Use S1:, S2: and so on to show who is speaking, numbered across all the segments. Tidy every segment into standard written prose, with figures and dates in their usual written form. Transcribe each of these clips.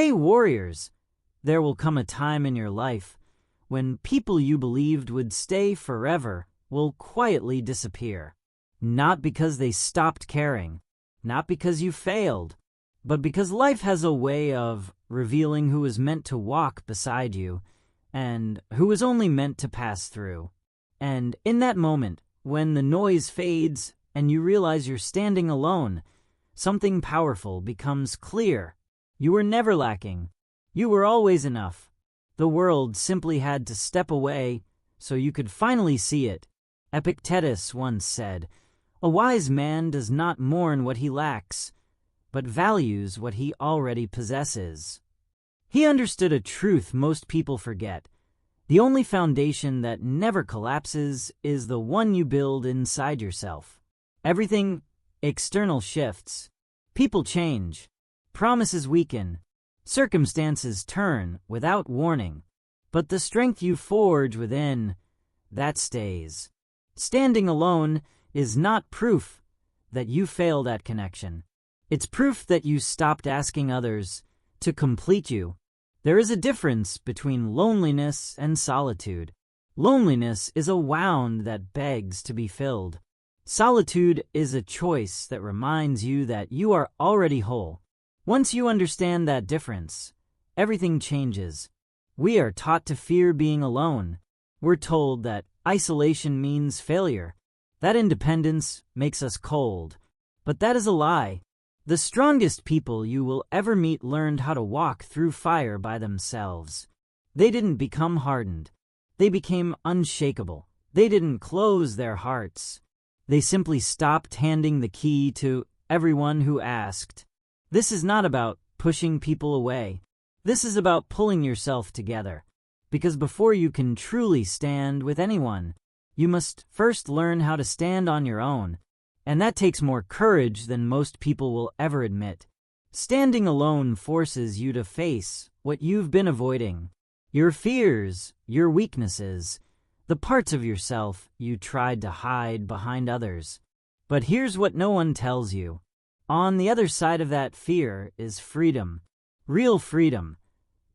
S1: Hey warriors, there will come a time in your life when people you believed would stay forever will quietly disappear. Not because they stopped caring, not because you failed, but because life has a way of revealing who is meant to walk beside you and who is only meant to pass through. And in that moment, when the noise fades and you realize you're standing alone, something powerful becomes clear. You were never lacking. You were always enough. The world simply had to step away so you could finally see it. Epictetus once said, "A wise man does not mourn what he lacks, but values what he already possesses." He understood a truth most people forget. The only foundation that never collapses is the one you build inside yourself. Everything external shifts. People change. Promises weaken. Circumstances turn without warning. But the strength you forge within, that stays. Standing alone is not proof that you failed at connection. It's proof that you stopped asking others to complete you. There is a difference between loneliness and solitude. Loneliness is a wound that begs to be filled. Solitude is a choice that reminds you that you are already whole. Once you understand that difference, everything changes. We are taught to fear being alone. We're told that isolation means failure, that independence makes us cold. But that is a lie. The strongest people you will ever meet learned how to walk through fire by themselves. They didn't become hardened. They became unshakable. They didn't close their hearts. They simply stopped handing the key to everyone who asked. This is not about pushing people away. This is about pulling yourself together. Because before you can truly stand with anyone, you must first learn how to stand on your own. And that takes more courage than most people will ever admit. Standing alone forces you to face what you've been avoiding. Your fears, your weaknesses, the parts of yourself you tried to hide behind others. But here's what no one tells you. On the other side of that fear is freedom. Real freedom.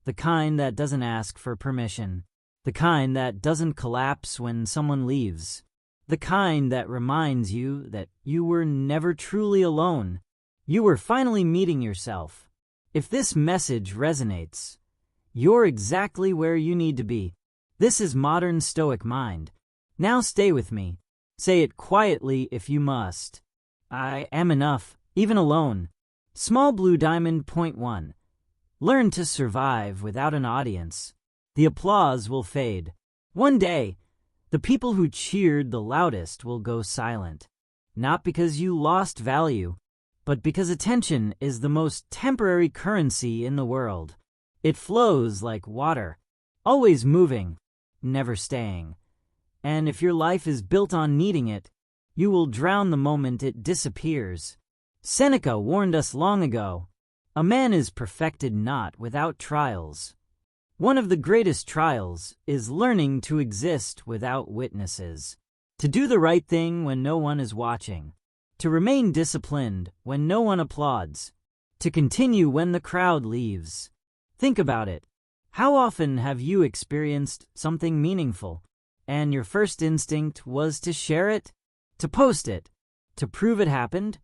S1: The kind that doesn't ask for permission. The kind that doesn't collapse when someone leaves. The kind that reminds you that you were never truly alone. You were finally meeting yourself. If this message resonates, you're exactly where you need to be. This is modern Stoic mind. Now stay with me. Say it quietly if you must. I am enough, even alone. Small blue diamond. Point 1. Learn to survive without an audience. The applause will fade. One day, the people who cheered the loudest will go silent. Not because you lost value, but because attention is the most temporary currency in the world. It flows like water, always moving, never staying. And if your life is built on needing it, you will drown the moment it disappears. Seneca warned us long ago, "A man is perfected not without trials." One of the greatest trials is learning to exist without witnesses, to do the right thing when no one is watching, to remain disciplined when no one applauds, to continue when the crowd leaves. Think about it. How often have you experienced something meaningful, and your first instinct was to share it, to post it, to prove it happened?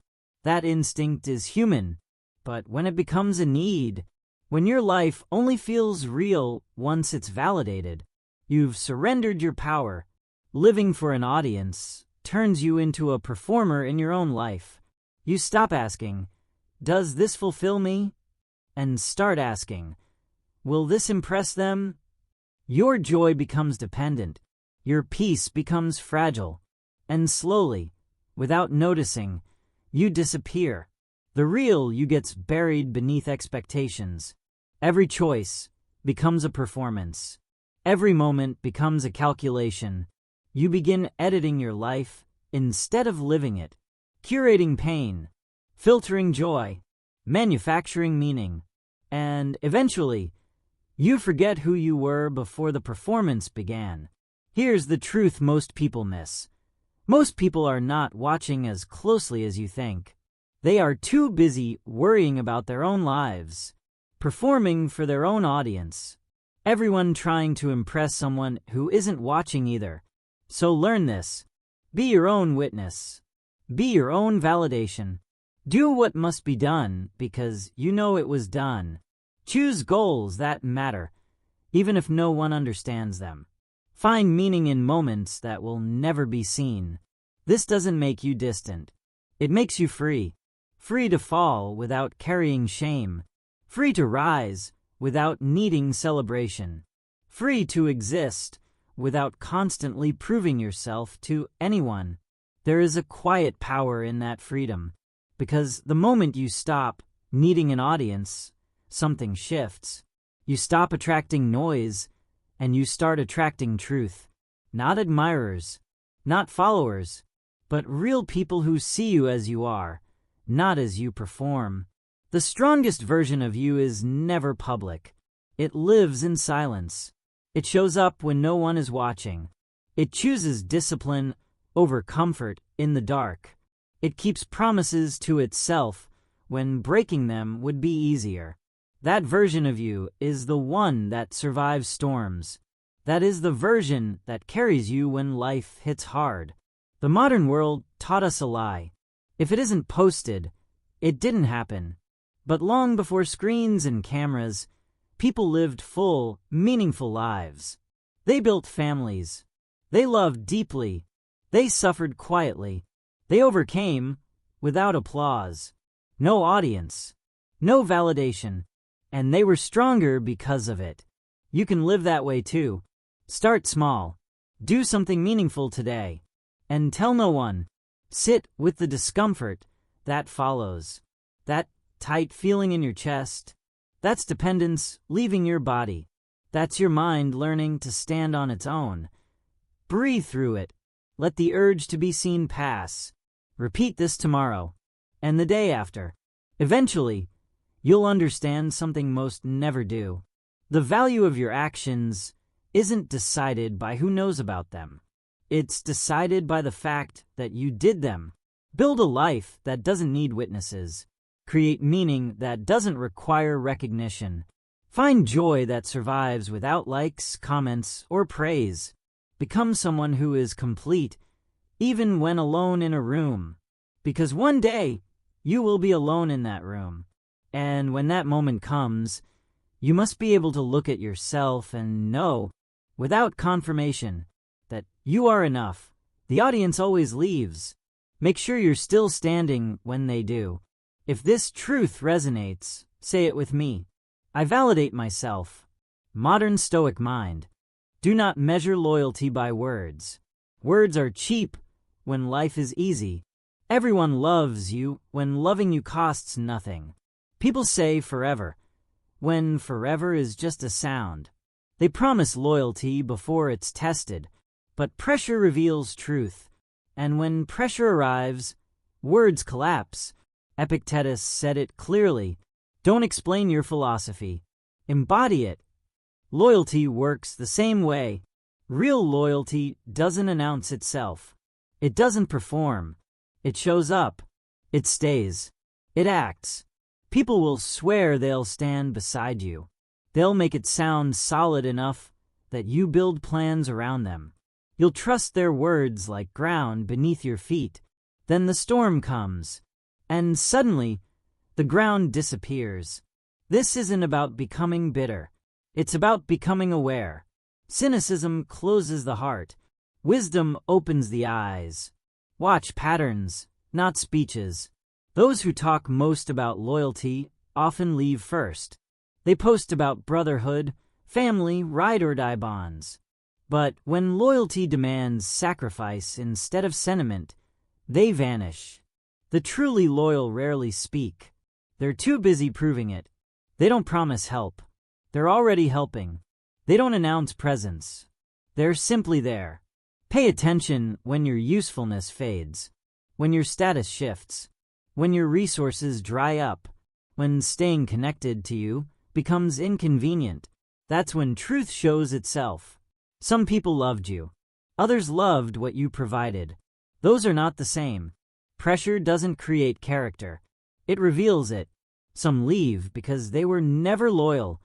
S1: That instinct is human, but when it becomes a need, when your life only feels real once it's validated, you've surrendered your power. Living for an audience turns you into a performer in your own life. You stop asking, "Does this fulfill me?" and start asking, "Will this impress them?" Your joy becomes dependent. Your peace becomes fragile. And slowly, without noticing, you disappear. The real you gets buried beneath expectations. Every choice becomes a performance. Every moment becomes a calculation. You begin editing your life instead of living it, curating pain, filtering joy, manufacturing meaning. And eventually, you forget who you were before the performance began. Here's the truth most people miss. Most people are not watching as closely as you think. They are too busy worrying about their own lives. performing for their own audience. Everyone trying to impress someone who isn't watching either. So learn this. Be your own witness. Be your own validation. Do what must be done because you know it was done. Choose goals that matter, even if no one understands them. Find meaning in moments that will never be seen. This doesn't make you distant. It makes you free. Free to fall without carrying shame. Free to rise without needing celebration. Free to exist without constantly proving yourself to anyone. There is a quiet power in that freedom, because the moment you stop needing an audience, something shifts. You stop attracting noise, and you start attracting truth. Not admirers, not followers, but real people who see you as you are, not as you perform. The strongest version of you is never public. It lives in silence. It shows up when no one is watching. It chooses discipline over comfort in the dark. It keeps promises to itself when breaking them would be easier. That version of you is the one that survives storms. That is the version that carries you when life hits hard. The modern world taught us a lie. If it isn't posted, it didn't happen. But long before screens and cameras, people lived full, meaningful lives. They built families. They loved deeply. They suffered quietly. They overcame without applause. No audience. No validation. And they were stronger because of it. You can live that way too. Start small. Do something meaningful today. And tell no one. Sit with the discomfort that follows. That tight feeling in your chest. That's dependence leaving your body. That's your mind learning to stand on its own. Breathe through it. Let the urge to be seen pass. Repeat this tomorrow. And the day after. Eventually, you'll understand something most never do. The value of your actions isn't decided by who knows about them. It's decided by the fact that you did them. Build a life that doesn't need witnesses. Create meaning that doesn't require recognition. Find joy that survives without likes, comments, or praise. Become someone who is complete, even when alone in a room. Because one day, you will be alone in that room. And when that moment comes, you must be able to look at yourself and know, without confirmation, that you are enough. The audience always leaves. Make sure you're still standing when they do. If this truth resonates, say it with me. I validate myself. Modern Stoic mind. Do not measure loyalty by words. Words are cheap when life is easy. Everyone loves you when loving you costs nothing. People say forever, when forever is just a sound. They promise loyalty before it's tested, but pressure reveals truth. And when pressure arrives, words collapse. Epictetus said it clearly. Don't explain your philosophy. Embody it. Loyalty works the same way. Real loyalty doesn't announce itself. It doesn't perform. It shows up. It stays. It acts. People will swear they'll stand beside you. They'll make it sound solid enough that you build plans around them. You'll trust their words like ground beneath your feet. Then the storm comes, and suddenly the ground disappears. This isn't about becoming bitter. It's about becoming aware. Cynicism closes the heart. Wisdom opens the eyes. Watch patterns, not speeches. Those who talk most about loyalty often leave first. They post about brotherhood, family, ride-or-die bonds. But when loyalty demands sacrifice instead of sentiment, they vanish. The truly loyal rarely speak. They're too busy proving it. They don't promise help. They're already helping. They don't announce presence. They're simply there. Pay attention when your usefulness fades, when your status shifts, when your resources dry up, when staying connected to you becomes inconvenient. That's when truth shows itself. Some people loved you. Others loved what you provided. Those are not the same. Pressure doesn't create character. It reveals it. Some leave because they were never loyal,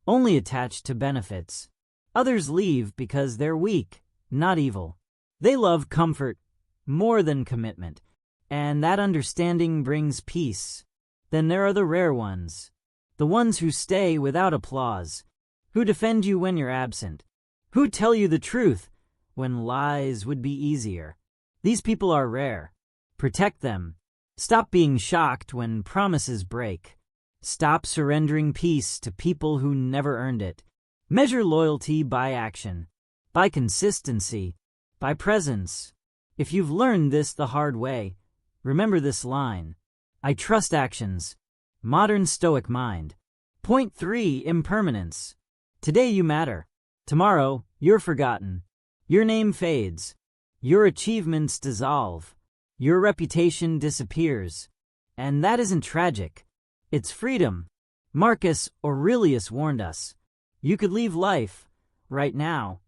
S1: only attached to benefits. Others leave because they're weak, not evil. They love comfort more than commitment, and that understanding brings peace. Then there are the rare ones, the ones who stay without applause, who defend you when you're absent, who tell you the truth when lies would be easier. These people are rare. Protect them. Stop being shocked when promises break. Stop surrendering peace to people who never earned it. Measure loyalty by action, by consistency, by presence. If you've learned this the hard way, remember this line: I trust actions. Modern Stoic mind. Point 3. Impermanence. Today you matter. Tomorrow, you're forgotten. Your name fades. Your achievements dissolve. Your reputation disappears. And that isn't tragic. It's freedom. Marcus Aurelius warned us. You could leave life right now.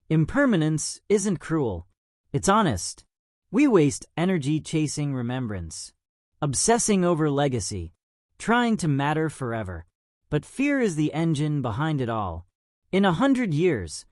S1: Impermanence isn't cruel. It's honest. We waste energy chasing remembrance, obsessing over legacy, trying to matter forever. But fear is the engine behind it all. In 100 years,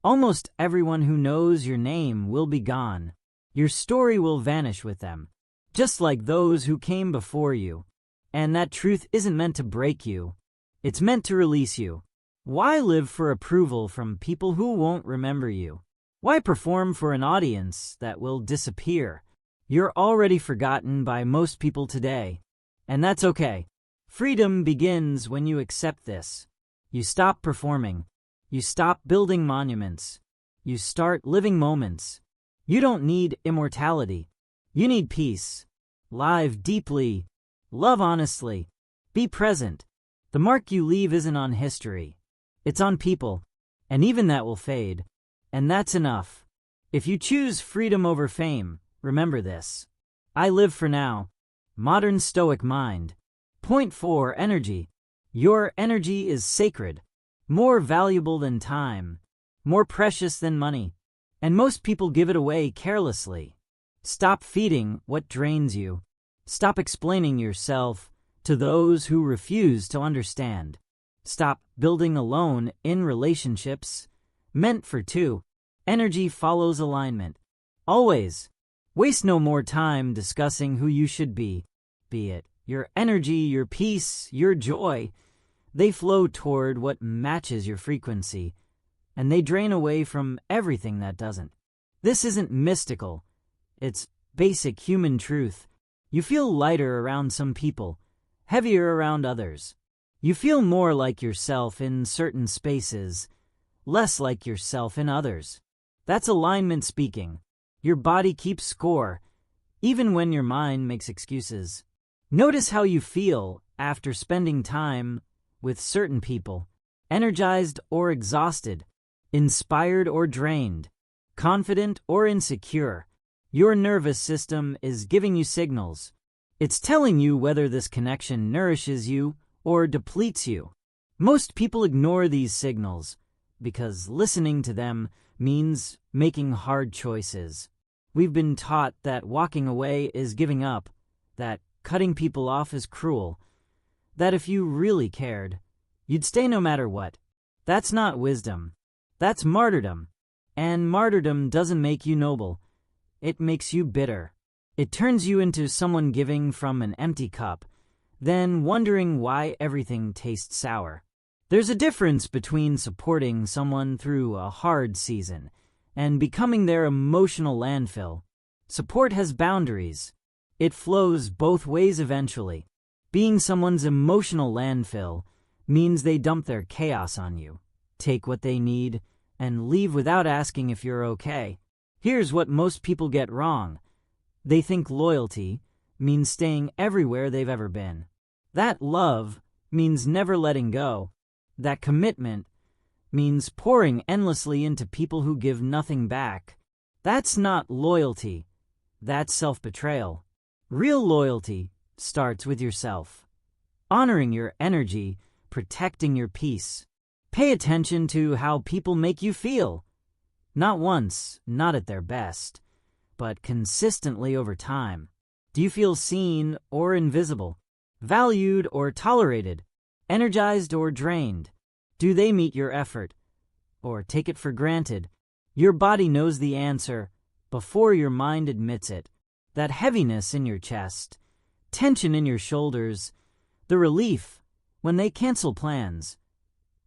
S1: almost everyone who knows your name will be gone. Your story will vanish with them, just like those who came before you. And that truth isn't meant to break you. It's meant to release you. Why live for approval from people who won't remember you? Why perform for an audience that will disappear? You're already forgotten by most people today. And that's okay. Freedom begins when you accept this. You stop performing. You stop building monuments. You start living moments. You don't need immortality. You need peace. Live deeply. Love honestly. Be present. The mark you leave isn't on history. It's on people. And even that will fade. And that's enough. If you choose freedom over fame, remember this. I live for now. Modern Stoic mind. Point 4. Energy. Your energy is sacred. More valuable than time. More precious than money. And most people give it away carelessly. Stop feeding what drains you. Stop explaining yourself to those who refuse to understand. Stop building alone in relationships meant for two. Energy follows alignment. Always. Waste no more time discussing who you should be. Be it your energy, your peace, your joy. They flow toward what matches your frequency, and they drain away from everything that doesn't. This isn't mystical. It's basic human truth. You feel lighter around some people, heavier around others. You feel more like yourself in certain spaces, less like yourself in others. That's alignment speaking. Your body keeps score, even when your mind makes excuses. Notice how you feel after spending time with certain people, energized or exhausted, inspired or drained, confident or insecure. Your nervous system is giving you signals. It's telling you whether this connection nourishes you or depletes you. Most people ignore these signals because listening to them means making hard choices. We've been taught that walking away is giving up, that cutting people off is cruel, that if you really cared, you'd stay no matter what. That's not wisdom. That's martyrdom. And martyrdom doesn't make you noble. It makes you bitter. It turns you into someone giving from an empty cup, then wondering why everything tastes sour. There's a difference between supporting someone through a hard season and becoming their emotional landfill. Support has boundaries. It flows both ways eventually. Being someone's emotional landfill means they dump their chaos on you, take what they need, and leave without asking if you're okay. Here's what most people get wrong. They think loyalty means staying everywhere they've ever been. That love means never letting go. That commitment means pouring endlessly into people who give nothing back. That's not loyalty. That's self-betrayal. Real loyalty starts with yourself. Honoring your energy, protecting your peace. Pay attention to how people make you feel. Not once, not at their best, but consistently over time. Do you feel seen or invisible? Valued or tolerated? Energized or drained? Do they meet your effort, or take it for granted? Your body knows the answer before your mind admits it. That heaviness in your chest, tension in your shoulders, the relief when they cancel plans.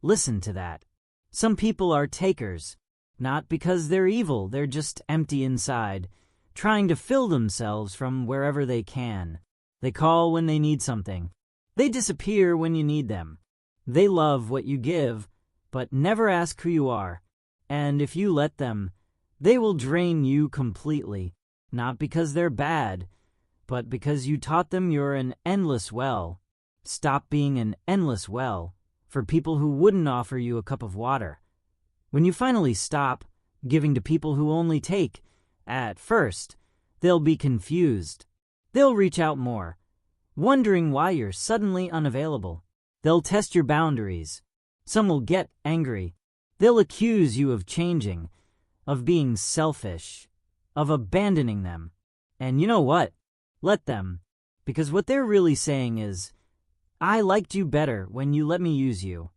S1: Listen to that. Some people are takers, not because they're evil, they're just empty inside, trying to fill themselves from wherever they can. They call when they need something. They disappear when you need them. They love what you give, but never ask who you are. And if you let them, they will drain you completely, not because they're bad, but because you taught them you're an endless well. Stop being an endless well for people who wouldn't offer you a cup of water. When you finally stop giving to people who only take, at first, they'll be confused. They'll reach out more, wondering why you're suddenly unavailable. They'll test your boundaries. Some will get angry. They'll accuse you of changing, of being selfish, of abandoning them. And you know what? Let them. Because what they're really saying is, I liked you better when you let me use you.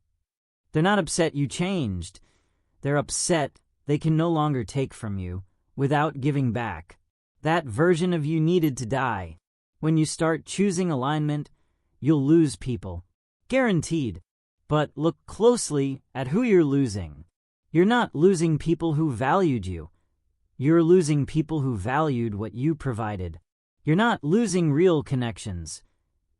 S1: They're not upset you changed. They're upset they can no longer take from you without giving back. That version of you needed to die. When you start choosing alignment, you'll lose people. Guaranteed. But look closely at who you're losing. You're not losing people who valued you. You're losing people who valued what you provided. You're not losing real connections.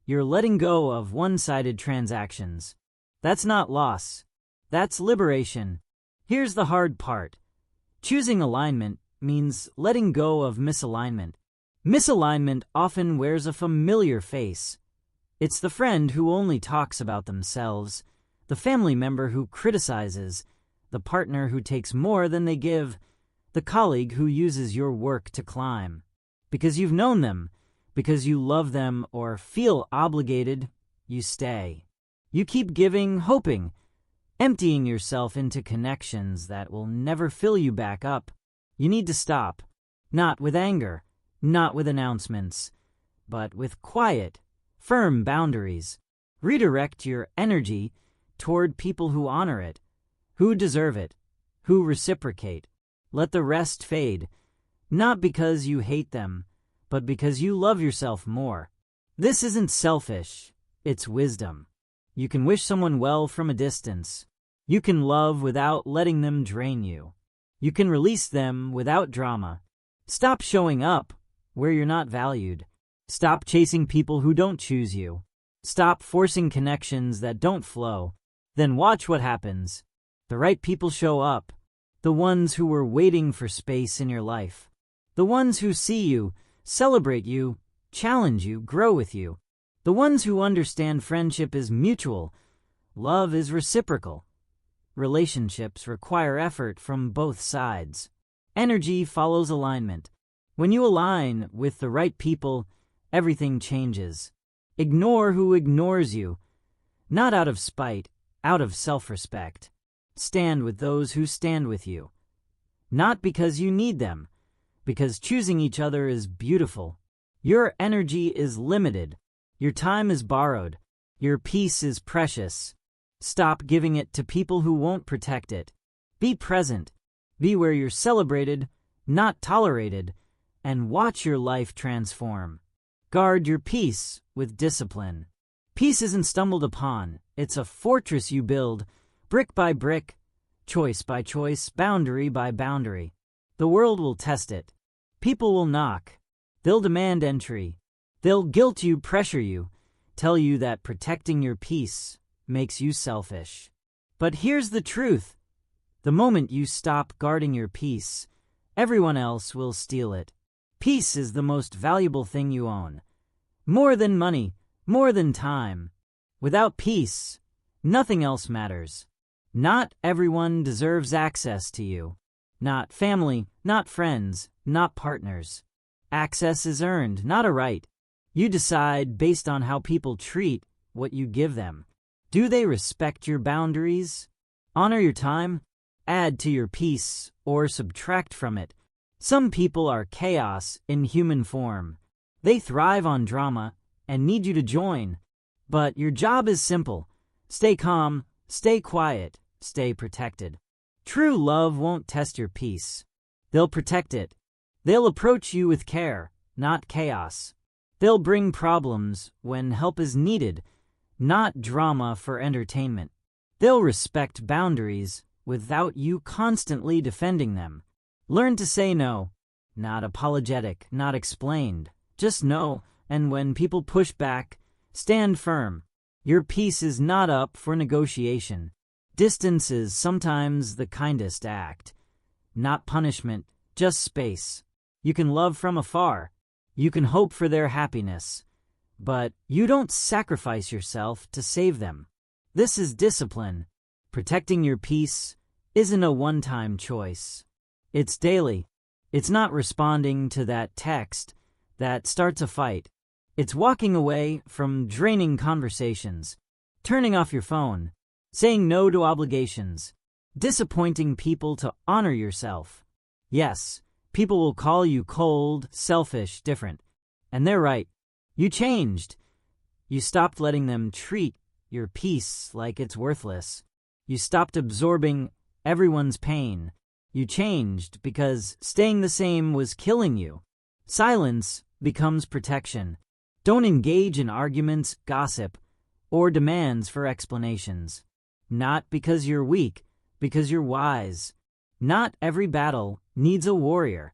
S1: You're letting go of one-sided transactions. That's not loss. That's liberation. Here's the hard part. Choosing alignment means letting go of misalignment. Misalignment often wears a familiar face. It's the friend who only talks about themselves, the family member who criticizes, the partner who takes more than they give, the colleague who uses your work to climb. Because you've known them, because you love them or feel obligated, you stay. You keep giving, hoping, emptying yourself into connections that will never fill you back up. You need to stop, not with anger, not with announcements, but with quiet, firm boundaries. Redirect your energy toward people who honor it, who deserve it, who reciprocate. Let the rest fade, not because you hate them, but because you love yourself more. This isn't selfish, it's wisdom. You can wish someone well from a distance. You can love without letting them drain you. You can release them without drama. Stop showing up where you're not valued. Stop chasing people who don't choose you. Stop forcing connections that don't flow. Then watch what happens. The right people show up. The ones who were waiting for space in your life. The ones who see you, celebrate you, challenge you, grow with you. The ones who understand friendship is mutual. Love is reciprocal. Relationships require effort from both sides. Energy follows alignment. When you align with the right people, everything changes. Ignore who ignores you. Not out of spite, out of self-respect. Stand with those who stand with you. Not because you need them, because choosing each other is beautiful. Your energy is limited. Your time is borrowed. Your peace is precious. Stop giving it to people who won't protect it. Be present. Be where you're celebrated, not tolerated, and watch your life transform. Guard your peace with discipline. Peace isn't stumbled upon. It's a fortress you build, brick by brick, choice by choice, boundary by boundary. The world will test it. People will knock. They'll demand entry. They'll guilt you, pressure you, tell you that protecting your peace makes you selfish. But here's the truth. The moment you stop guarding your peace, everyone else will steal it. Peace is the most valuable thing you own. More than money, more than time. Without peace, nothing else matters. Not everyone deserves access to you. Not family, not friends, not partners. Access is earned, not a right. You decide based on how people treat what you give them. Do they respect your boundaries? Honor your time? Add to your peace or subtract from it. Some people are chaos in human form. They thrive on drama and need you to join. But your job is simple. Stay calm, stay quiet, stay protected. True love won't test your peace. They'll protect it. They'll approach you with care, not chaos. They'll bring problems when help is needed, not drama for entertainment. They'll respect boundaries without you constantly defending them. Learn to say no. Not apologetic, not explained. Just no, and when people push back, stand firm. Your peace is not up for negotiation. Distance is sometimes the kindest act. Not punishment, just space. You can love from afar. You can hope for their happiness. But you don't sacrifice yourself to save them. This is discipline. Protecting your peace isn't a one-time choice. It's daily. It's not responding to that text that starts a fight. It's walking away from draining conversations, turning off your phone, saying no to obligations, disappointing people to honor yourself. Yes, people will call you cold, selfish, different. And they're right. You changed. You stopped letting them treat your peace like it's worthless. You stopped absorbing everyone's pain. You changed because staying the same was killing you. Silence becomes protection. Don't engage in arguments, gossip, or demands for explanations. Not because you're weak, because you're wise. Not every battle needs a warrior.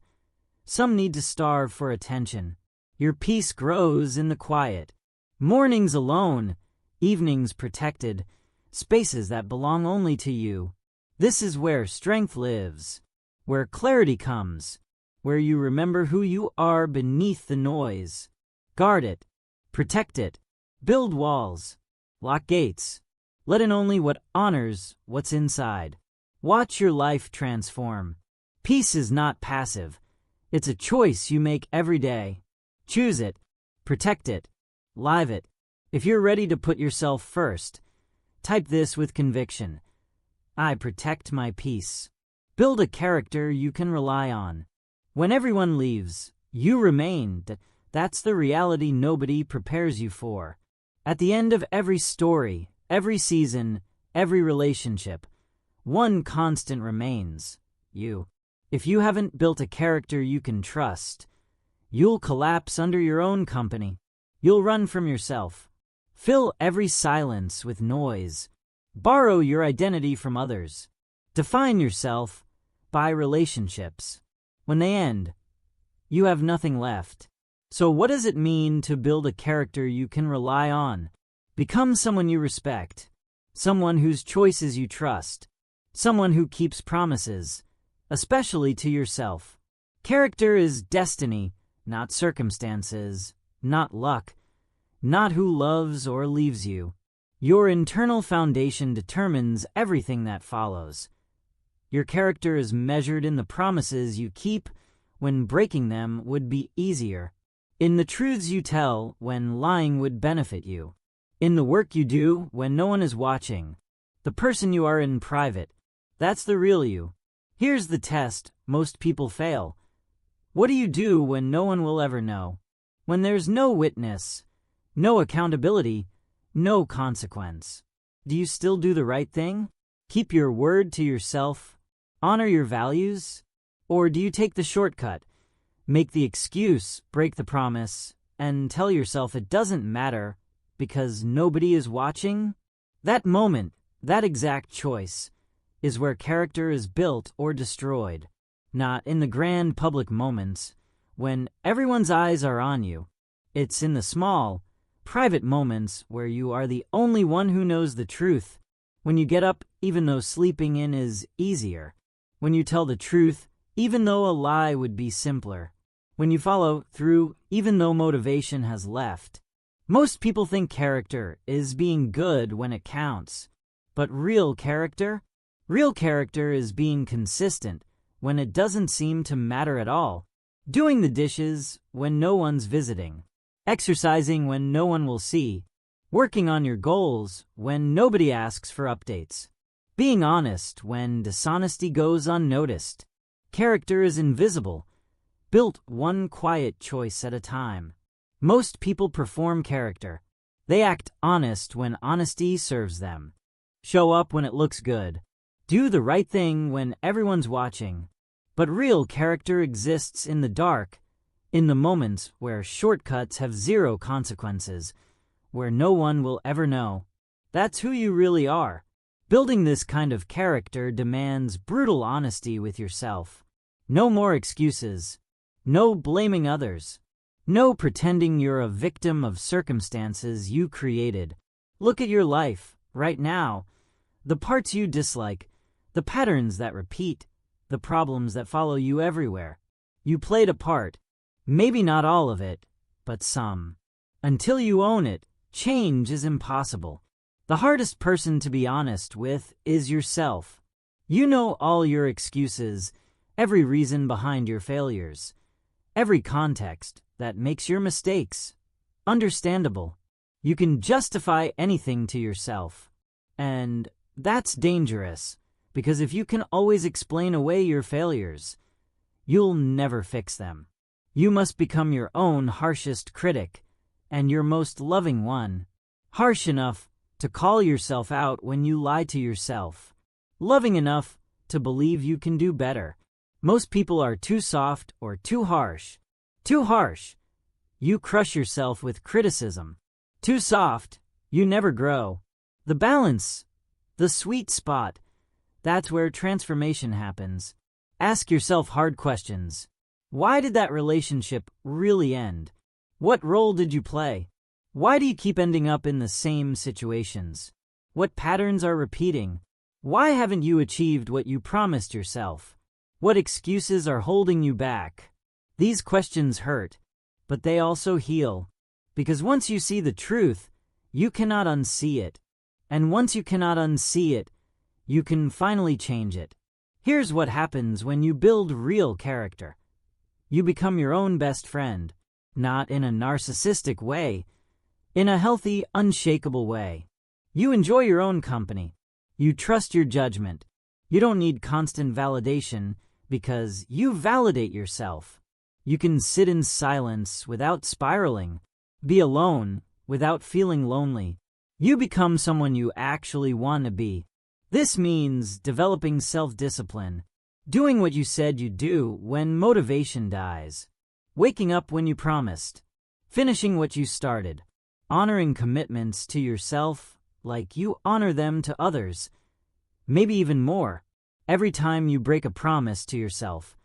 S1: Some need to starve for attention. Your peace grows in the quiet. Mornings alone, evenings protected, spaces that belong only to you. This is where strength lives, where clarity comes, where you remember who you are beneath the noise. Guard it, protect it, build walls, lock gates. Let in only what honors what's inside. Watch your life transform. Peace is not passive. It's a choice you make every day. Choose it, protect it, live it. If you're ready to put yourself first, type this with conviction. I protect my peace. Build a character you can rely on. When everyone leaves, you remain. That's the reality nobody prepares you for. At the end of every story, every season, every relationship, one constant remains: you. If you haven't built a character you can trust, you'll collapse under your own company. You'll run from yourself. Fill every silence with noise. Borrow your identity from others. Define yourself by relationships. When they end, you have nothing left. So what does it mean to build a character you can rely on? Become someone you respect. Someone whose choices you trust. Someone who keeps promises, especially to yourself. Character is destiny, not circumstances, not luck, not who loves or leaves you. Your internal foundation determines everything that follows. Your character is measured in the promises you keep when breaking them would be easier, in the truths you tell when lying would benefit you, in the work you do when no one is watching, the person you are in private. That's the real you. Here's the test most people fail. What do you do when no one will ever know? When there's no witness, no accountability, no consequence. Do you still do the right thing? Keep your word to yourself? Honor your values? Or do you take the shortcut, make the excuse, break the promise, and tell yourself it doesn't matter because nobody is watching? That moment, that exact choice, is where character is built or destroyed. Not in the grand public moments, when everyone's eyes are on you. It's in the small, private moments where you are the only one who knows the truth. When you get up even though sleeping in is easier. When you tell the truth even though a lie would be simpler. When you follow through even though motivation has left. Most people think character is being good when it counts. But real character is being consistent when it doesn't seem to matter at all. Doing the dishes when no one's visiting. Exercising when no one will see. Working on your goals when nobody asks for updates. Being honest when dishonesty goes unnoticed. Character is invisible, built one quiet choice at a time. Most people perform character. They act honest when honesty serves them. Show up when it looks good. Do the right thing when everyone's watching. But real character exists in the dark, in the moments where shortcuts have zero consequences, where no one will ever know. That's who you really are. Building this kind of character demands brutal honesty with yourself. No more excuses. No blaming others. No pretending you're a victim of circumstances you created. Look at your life, right now. The parts you dislike, the patterns that repeat, the problems that follow you everywhere. You played a part. Maybe not all of it, but some. Until you own it, change is impossible. The hardest person to be honest with is yourself. You know all your excuses, every reason behind your failures, every context that makes your mistakes understandable. You can justify anything to yourself. And that's dangerous, because if you can always explain away your failures, you'll never fix them. You must become your own harshest critic, and your most loving one. Harsh enough to call yourself out when you lie to yourself. Loving enough to believe you can do better. Most people are too soft or too harsh. Too harsh, you crush yourself with criticism. Too soft, you never grow. The balance, the sweet spot, that's where transformation happens. Ask yourself hard questions. Why did that relationship really end? What role did you play? Why do you keep ending up in the same situations? What patterns are repeating? Why haven't you achieved what you promised yourself? What excuses are holding you back? These questions hurt, but they also heal. Because once you see the truth, you cannot unsee it. And once you cannot unsee it, you can finally change it. Here's what happens when you build real character. You become your own best friend, not in a narcissistic way, in a healthy, unshakable way. You enjoy your own company. You trust your judgment. You don't need constant validation because you validate yourself. You can sit in silence without spiraling, be alone without feeling lonely. You become someone you actually want to be. This means developing self-discipline, doing what you said you'd do when motivation dies, waking up when you promised, finishing what you started, honoring commitments to yourself like you honor them to others, maybe even more. Every time you break a promise to yourself,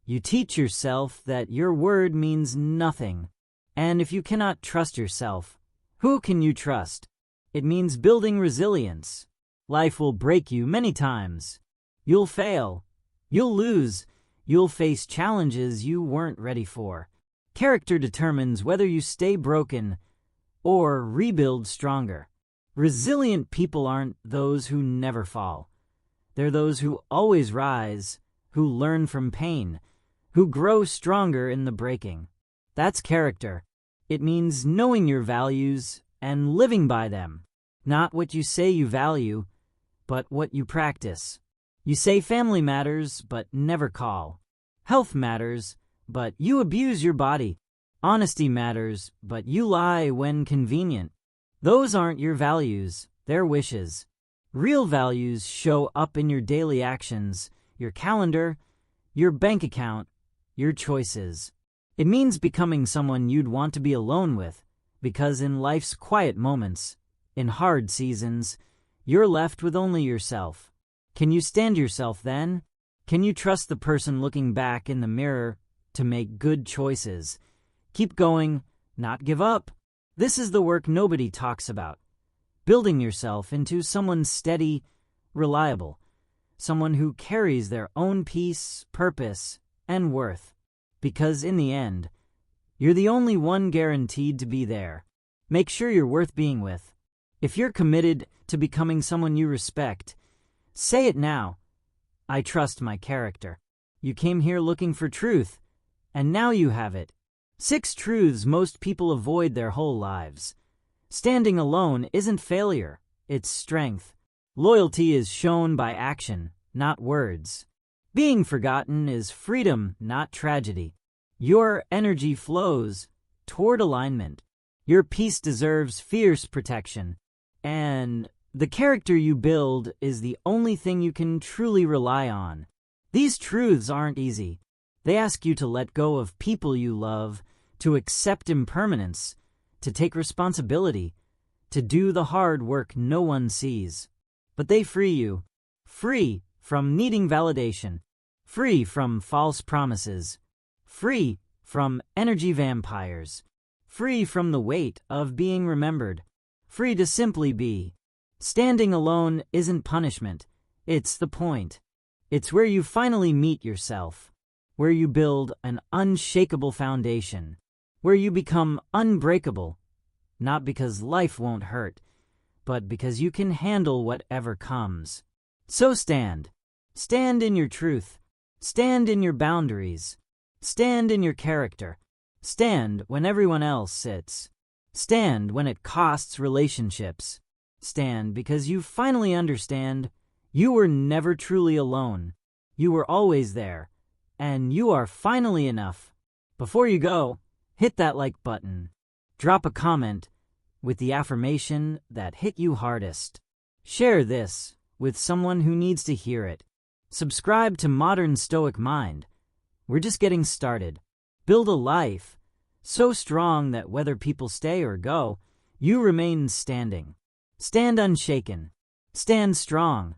S1: you teach yourself that your word means nothing. And if you cannot trust yourself, who can you trust? It means building resilience. Life will break you many times. You'll fail. You'll lose. You'll face challenges you weren't ready for. Character determines whether you stay broken or rebuild stronger. Resilient people aren't those who never fall. They're those who always rise, who learn from pain, who grow stronger in the breaking. That's character. It means knowing your values and living by them. Not what you say you value, but what you practice. You say family matters, but never call. Health matters, but you abuse your body. Honesty matters, but you lie when convenient. Those aren't your values, they're wishes. Real values show up in your daily actions, your calendar, your bank account, your choices. It means becoming someone you'd want to be alone with, because in life's quiet moments, in hard seasons, you're left with only yourself. Can you stand yourself then? Can you trust the person looking back in the mirror to make good choices? Keep going, not give up. This is the work nobody talks about. Building yourself into someone steady, reliable, someone who carries their own peace, purpose, and worth. Because in the end, you're the only one guaranteed to be there. Make sure you're worth being with. If you're committed to becoming someone you respect, say it now. I trust my character. You came here looking for truth, and now you have it. 6 truths most people avoid their whole lives. Standing alone isn't failure, it's strength. Loyalty is shown by action, not words. Being forgotten is freedom, not tragedy. Your energy flows toward alignment. Your peace deserves fierce protection, and the character you build is the only thing you can truly rely on. These truths aren't easy. They ask you to let go of people you love, to accept impermanence, to take responsibility, to do the hard work no one sees. But they free you, free from needing validation, free from false promises, free from energy vampires, free from the weight of being remembered, free to simply be. Standing alone isn't punishment, it's the point. It's where you finally meet yourself, where you build an unshakable foundation, where you become unbreakable, not because life won't hurt, but because you can handle whatever comes. So stand. Stand in your truth. Stand in your boundaries. Stand in your character. Stand when everyone else sits. Stand when it costs relationships. Stand because you finally understand you were never truly alone. You were always there, and you are finally enough. Before you go, hit that like button. Drop a comment with the affirmation that hit you hardest. Share this with someone who needs to hear it. Subscribe to Modern Stoic Mind. We're just getting started. Build a life so strong that whether people stay or go, you remain standing. Stand unshaken. Stand strong.